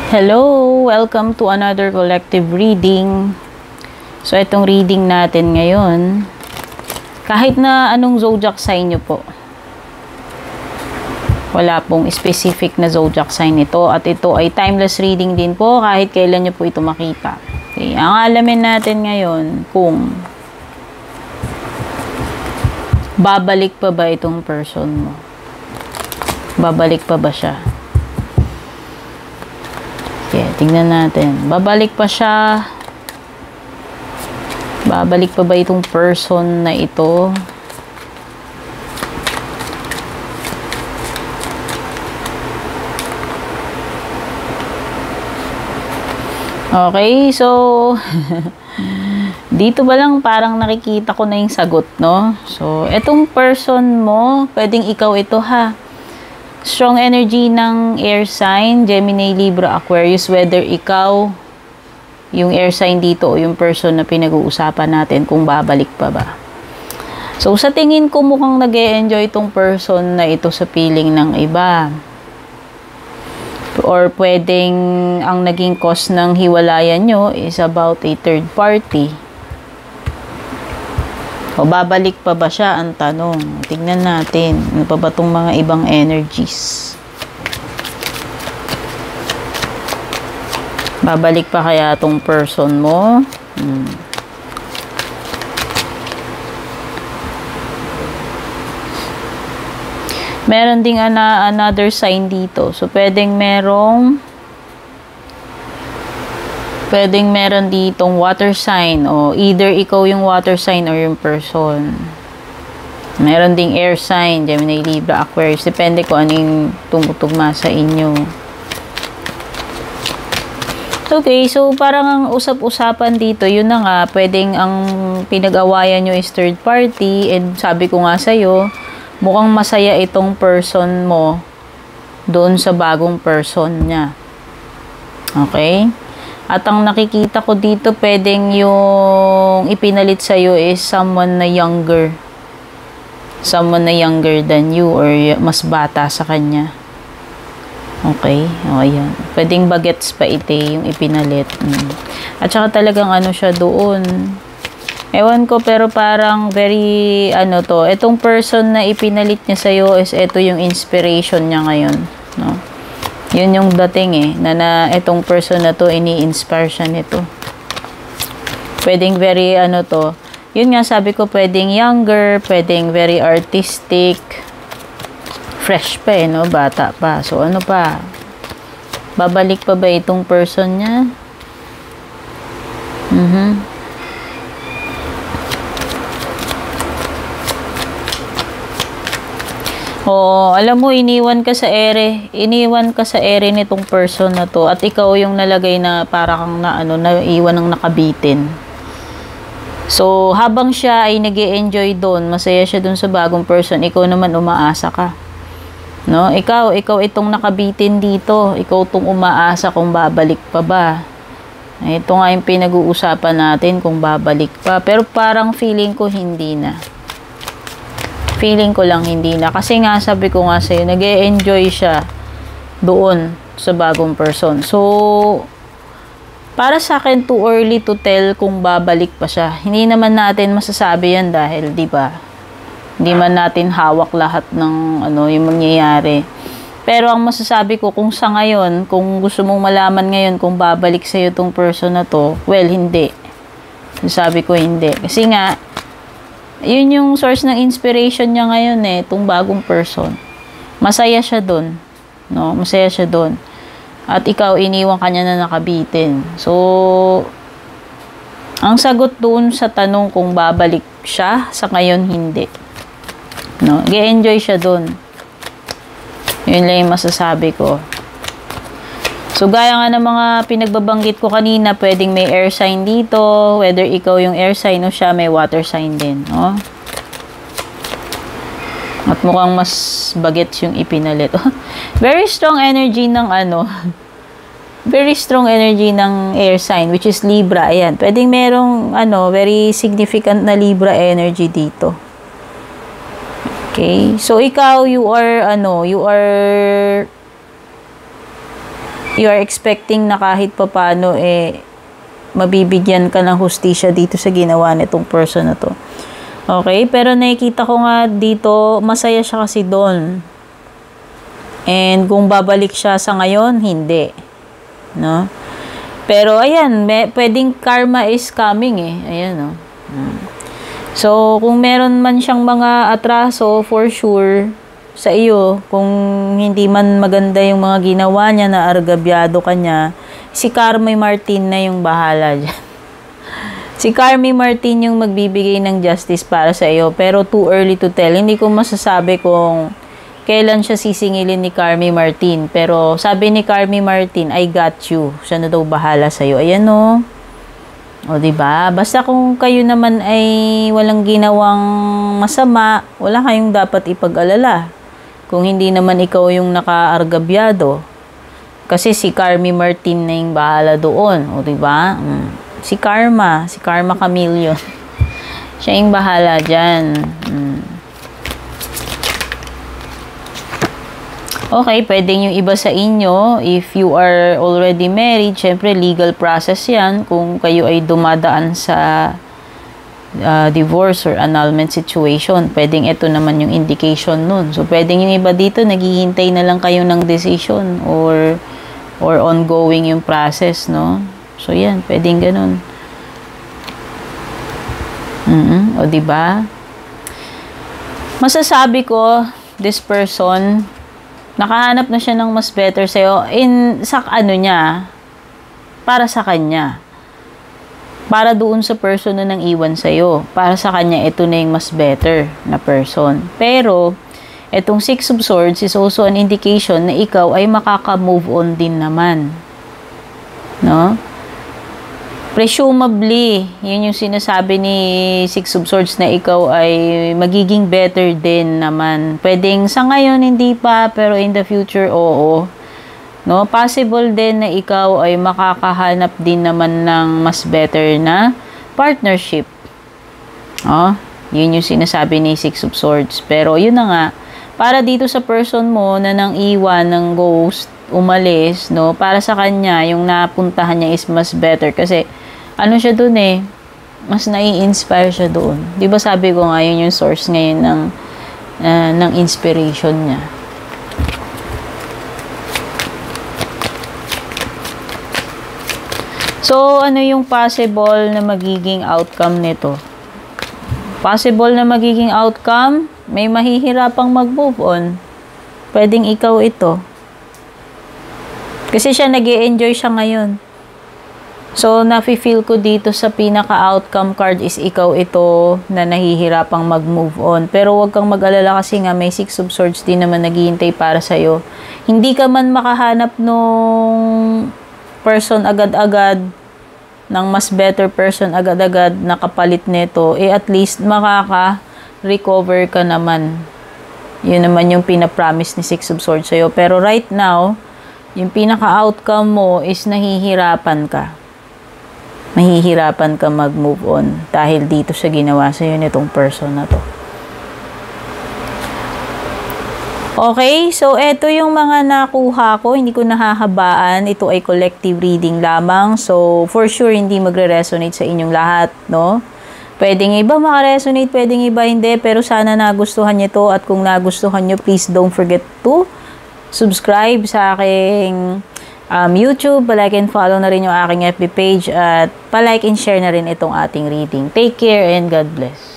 Hello! Welcome to another collective reading. So, itong reading natin ngayon, kahit na anong zodiac sign nyo po, wala pong specific na zodiac sign ito. At ito ay timeless reading din po, kahit kailan nyo po ito makita. Okay, ang alamin natin ngayon, kung babalik pa ba itong person mo? Babalik pa ba siya? Okay, tingnan natin. Babalik pa siya. Babalik pa ba itong person na ito? Okay, so dito ba lang parang nakikita ko na yung sagot, no? So, etong person mo, pwedeng ikaw ito ha. Strong energy ng air sign, Gemini, Libra, Aquarius, whether ikaw yung air sign dito o yung person na pinag-uusapan natin kung babalik pa ba. So, sa tingin ko mukhang nag-e-enjoy itong person na ito sa feeling ng iba. Or pwedeng ang naging cause ng hiwalayan nyo is about a third party. O babalik pa ba siya ang tanong. Tingnan natin. Ano pa ba itong mga ibang energies? Babalik pa kaya itong person mo? Meron ding another sign dito. So, pwedeng meron ditong water sign o either ikaw yung water sign or yung person. Meron ding air sign, Gemini, Libra, Aquarius. Depende kung ano yung tumutugma sa inyo. Okay, so parang ang usap-usapan dito, yun na nga, pwedeng ang pinag-awayan nyo is third party, and sabi ko nga sa'yo, mukhang masaya itong person mo doon sa bagong person niya. Okay? At ang nakikita ko dito, pwedeng yung ipinalit sa'yo is someone na younger. Someone na younger than you or mas bata sa kanya. Okay? O, ayan. Pwedeng bagets pa ite yung ipinalit. At saka talagang ano siya doon. Ewan ko, pero parang very, itong person na ipinalit niya sa'yo is ito yung inspiration niya ngayon. No? Yun yung dating na itong person na to, ini-inspire siya nito. Pwedeng very, yun nga sabi ko, pwedeng younger, pwedeng very artistic, fresh pa no? Bata pa. So, ano pa? Babalik pa ba itong person niya? Oh, alam mo, iniwan ka sa ere nitong person na to, at ikaw yung nalagay na para kang naiwan ng nakabitin. So, habang siya ay nag-e-enjoy doon, masaya siya doon sa bagong person, ikaw naman umaasa ka. No? Ikaw itong nakabitin dito, ikaw itong umaasa kung babalik pa ba. Ito nga yung pinag-uusapan natin kung babalik pa, pero parang feeling ko hindi na. Feeling ko lang hindi na. Kasi nga, sabi ko nga sa'yo, nag-e-enjoy siya doon sa bagong person. So, para sa akin, too early to tell kung babalik pa siya. Hindi naman natin masasabi yan dahil, di ba? Hindi man natin hawak lahat ng yung mangyayari. Pero ang masasabi ko, kung sa ngayon, kung gusto mong malaman ngayon kung babalik sa'yo tong person na to, well, hindi. Sabi ko hindi. Kasi nga, yun yung source ng inspiration niya ngayon itong bagong person. Masaya siya doon. No? Masaya siya doon. At ikaw, iniwan kanya na nakabitin. So, ang sagot doon sa tanong kung babalik siya, sa ngayon, hindi. No? Ge-enjoy siya doon. Yun lang yung masasabi ko. So, gaya nga ng mga pinagbabanggit ko kanina, pwedeng may air sign dito, whether ikaw yung air sign o siya, may water sign din, no? At mukhang mas bagets yung ipinalit. Very strong energy ng very strong energy ng air sign, which is Libra. Ayan, pwedeng merong, very significant na Libra energy dito. Okay? So, ikaw, you are you are expecting na kahit papano mabibigyan ka ng hustisya dito sa ginawa nitong person na to. Okay, pero nakikita ko nga dito, masaya siya kasi doon. And kung babalik siya sa ngayon, hindi. No? Pero ayan, pwedeng karma is coming Ayan, no? So, kung meron man siyang mga atraso, for sure, sa iyo, kung hindi man maganda yung mga ginawa niya na argabyado ka niya, si Carmi Martin na yung bahala dyan. Si Carmi Martin yung magbibigay ng justice para sa iyo, pero too early to tell. Hindi ko masasabi kung kailan siya sisingilin ni Carmi Martin. Pero sabi ni Carmi Martin, I got you. Siya na daw bahala sa'yo. Ayan o. O diba? Basta kung kayo naman ay walang ginawang masama, wala kayong dapat ipag-alala. Kung hindi naman ikaw yung nakaargabyado. Kasi si Carmi Martin na yung bahala doon. O diba? Si Karma Chameleon. Siya yung bahala dyan. Okay, pwedeng yung iba sa inyo, if you are already married, syempre legal process yan kung kayo ay dumadaan sa divorce or annulment situation. Pwedeng ito naman yung indication nun. So, pwedeng yung iba dito, naghihintay na lang kayo ng decision or ongoing yung process, no? So, yan, pwedeng ganun. O, diba? Masasabi ko, this person, nakahanap na siya ng mas better sa'yo sa ano niya, para sa kanya. Para doon sa person na nang iwan sa'yo. Para sa kanya, ito na yung mas better na person. Pero, itong Six of Swords is also an indication na ikaw ay makaka-move on din naman. No? Presumably, yun yung sinasabi ni Six of Swords na ikaw ay magiging better din naman. Pwedeng sa ngayon hindi pa, pero in the future, oo. No? Possible din na ikaw ay makakahanap din naman ng mas better na partnership. Oh, yun yung sinasabi ni Six of Swords. Pero yun na nga, para dito sa person mo na nang iwan ng ghost, umalis, no? Para sa kanya, yung napuntahan niya is mas better kasi ano siya doon mas nai-inspire siya doon. 'Di ba sabi ko nga yun yung source ngayon ng inspiration niya. So, ano yung possible na magiging outcome nito? Possible na magiging outcome, may mahihirapang mag-move on. Pwedeng ikaw ito. Kasi siya nag-e-enjoy siya ngayon. So, nafe-feel ko dito sa pinaka-outcome card is ikaw ito na nahihirapang mag-move on. Pero huwag kang mag-alala kasi nga may Six of Swords din naman naghihintay para sa'yo. Hindi ka man makahanap nung person agad-agad, ng mas better person agad-agad na kapalit nito, at least makaka-recover ka naman. Yun naman yung pinapromise ni Six of Swords sa'yo. Pero right now, yung pinaka-outcome mo is nahihirapan ka. Mahihirapan ka mag-move on dahil dito sa ginawa sa'yo nitong person na to. Okay, so eto yung mga nakuha ko. Hindi ko nahahabaan. Ito ay collective reading lamang. So, for sure, hindi magre-resonate sa inyong lahat, no? Pwedeng iba makaresonate, pwedeng iba hindi. Pero sana nagustuhan nyo to. At kung nagustuhan nyo, please don't forget to subscribe sa aking YouTube, palike and follow na rin yung aking FB page at palike and share na rin itong ating reading. Take care and God bless.